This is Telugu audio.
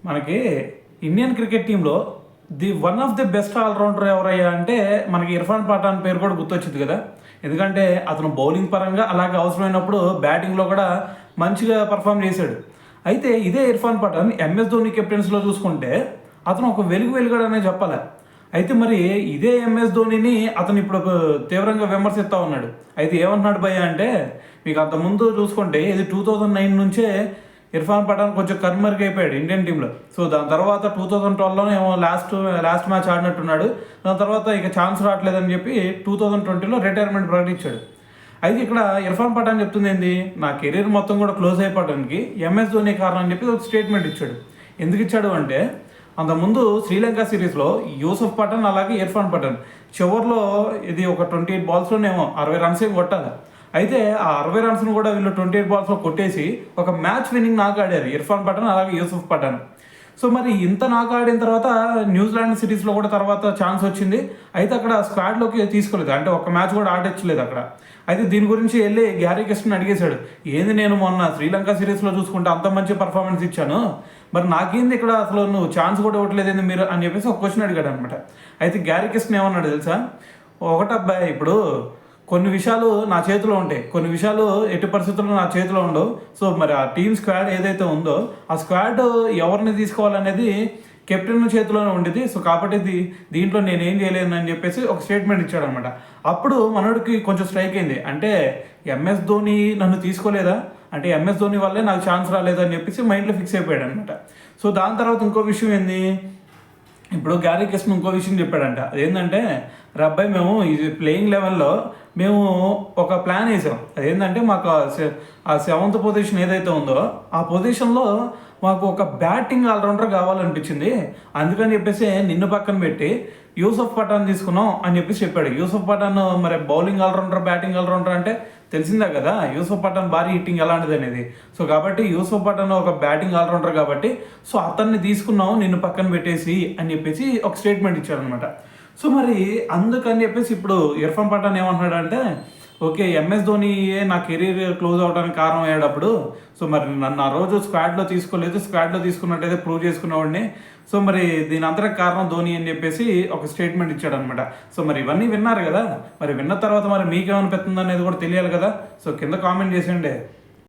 మనకి ఇండియన్ క్రికెట్ టీంలో one of the best allrounder ఎవరయ్యా అంటే మనకి ఇర్ఫాన్ పఠాన్ పేరు కూడా గుర్తొచ్చింది కదా. ఎందుకంటే అతను బౌలింగ్ పరంగా అలాగే అవసరమైనప్పుడు బ్యాటింగ్లో కూడా మంచిగా పర్ఫామ్ చేశాడు. అయితే ఇదే ఇర్ఫాన్ పఠాన్ ఎంఎస్ ధోని కెప్టెన్సీలో చూసుకుంటే అతను ఒక వెలుగాడనే చెప్పాలి. అయితే మరి ఇదే ఎంఎస్ ధోనిని అతను ఇప్పుడు తీవ్రంగా విమర్శిస్తూ ఉన్నాడు. అయితే ఏమంటున్నాడు భయ్య అంటే, మీకు అంతకుముందు చూసుకుంటే ఇది 2009 నుంచే ఇర్ఫాన్ పఠాన్ కొంచెం కన్మరుగు అయిపోయాడు ఇండియన్ టీంలో. సో దాని తర్వాత 2012లోనే ఏమో లాస్ట్ మ్యాచ్ ఆడినట్టున్నాడు. దాని తర్వాత ఇక ఛాన్స్ రావట్లేదని చెప్పి 2020లో రిటైర్మెంట్ ప్రకటించాడు. అయితే ఇక్కడ ఇర్ఫాన్ పఠాన్ చెప్తుంది ఏంది, నా కెరీర్ మొత్తం కూడా క్లోజ్ అయిపోవడానికి ఎంఎస్ ధోని కారణం అని చెప్పి ఒక స్టేట్మెంట్ ఇచ్చాడు. ఎందుకు ఇచ్చాడు అంటే, అంతకుముందు శ్రీలంక సిరీస్లో యూసుఫ్ పఠాన్ అలాగే ఇర్ఫాన్ పఠాన్ చివరిలో ఇది ఒక 28 బాల్స్లోనేమో 60 రన్స్ ఏం కొట్టాలి. అయితే ఆ 60 రన్స్ను కూడా వీళ్ళు 28 బాల్స్లో కొట్టేసి ఒక మ్యాచ్ విన్నింగ్ నాక్ ఆడారు ఇర్ఫాన్ పఠాన్ అలాగే యూసుఫ్ పఠాన్. సో మరి ఇంత నాక్ ఆడిన తర్వాత న్యూజిలాండ్ సిరీస్లో కూడా తర్వాత ఛాన్స్ వచ్చింది. అయితే అక్కడ స్క్వాడ్లోకి తీసుకోలేదు, అంటే ఒక మ్యాచ్ కూడా ఆడొచ్చలేదు అక్కడ. అయితే దీని గురించి వెళ్ళి గ్యారీ కిస్టన్ అడిగేశాడు, ఏంది నేను మొన్న శ్రీలంక సిరీస్లో చూసుకుంటే అంత మంచి పర్ఫార్మెన్స్ ఇచ్చాను, మరి నాకేంది ఇక్కడ అసలు నువ్వు ఛాన్స్ కూడా ఇవ్వట్లేదేంది మీరు అని చెప్పేసి ఒక క్వశ్చన్ అడిగాడు అనమాట. అయితే గ్యారీ కిస్టన్ ఏమన్నాడు తెలుసా, ఒకటబ్బాయి ఇప్పుడు కొన్ని విషయాలు నా చేతిలో ఉంటాయి, కొన్ని విషయాలు ఎట్టి పరిస్థితుల్లో నా చేతిలో ఉండవు. సో మరి ఆ టీమ్ స్క్వాడ్ ఏదైతే ఉందో ఆ స్క్వాడ్ ఎవరిని తీసుకోవాలనేది కెప్టెన్ చేతిలోనే ఉండేది. సో కాబట్టి దీంట్లో నేనేం చేయలేను అని చెప్పేసి ఒక స్టేట్మెంట్ ఇచ్చాడు అనమాట. అప్పుడు మనోడికి కొంచెం స్ట్రైక్ అయింది, అంటే ఎంఎస్ ధోని నన్ను తీసుకోలేదా, అంటే ఎంఎస్ ధోని వల్లే నాకు ఛాన్స్ రాలేదని చెప్పేసి మైండ్లో ఫిక్స్ అయిపోయాడు అనమాట. సో దాని తర్వాత ఇంకో విషయం ఏంది, ఇప్పుడు గ్యారీ కిస్టన్ ఇంకో విషయం చెప్పాడంట. అదేంటంటే, రబ్బాయి మేము ఈ ప్లేయింగ్ లెవెల్లో మేము ఒక ప్లాన్ వేసాం. అదేంటంటే మాకు ఆ 7th పొజిషన్ ఏదైతే ఉందో ఆ పొజిషన్లో మాకు ఒక బ్యాటింగ్ ఆల్రౌండర్ కావాలనిపించింది. అందుకని చెప్పేసి నిన్ను పక్కన పెట్టి యూసుఫ్ పఠాన్ తీసుకున్నాం అని చెప్పేసి చెప్పాడు. యూసుఫ్ పఠాన్ మరి బౌలింగ్ ఆల్రౌండర్ బ్యాటింగ్ ఆల్రౌండర్ అంటే తెలిసిందే కదా యూసుఫ్ పఠాన్ భారీ హిట్టింగ్ ఎలాంటిది అనేది. సో కాబట్టి యూసుఫ్ పఠాన్ ఒక బ్యాటింగ్ ఆల్రౌండర్ కాబట్టి సో అతన్ని తీసుకున్నాం నిన్ను పక్కన పెట్టేసి అని చెప్పేసి ఒక స్టేట్మెంట్ ఇచ్చాడు అనమాట. సో మరి అందుకని చెప్పేసి ఇప్పుడు ఇర్ఫాన్ పఠాన్ ఏమంటున్నాడంటే, ఓకే ఎంఎస్ ధోనియే నా కెరీర్ క్లోజ్ అవడానికి కారణం అయ్యేటప్పుడు, సో మరి నన్ను ఆ రోజు స్క్వాడ్లో తీసుకోలేదు, స్క్వాడ్లో తీసుకున్నట్టయితే ప్రూవ్ చేసుకునేవాడిని, సో మరి దీని అంతటికి కారణం ధోని అని చెప్పేసి ఒక స్టేట్మెంట్ ఇచ్చాడు అనమాట. సో మరి ఇవన్నీ విన్నారు కదా, మరి విన్న తర్వాత మరి మీకేమనిపిస్తుంది అనేది కూడా తెలియాలి కదా. సో కింద కామెంట్ చేసేయండి.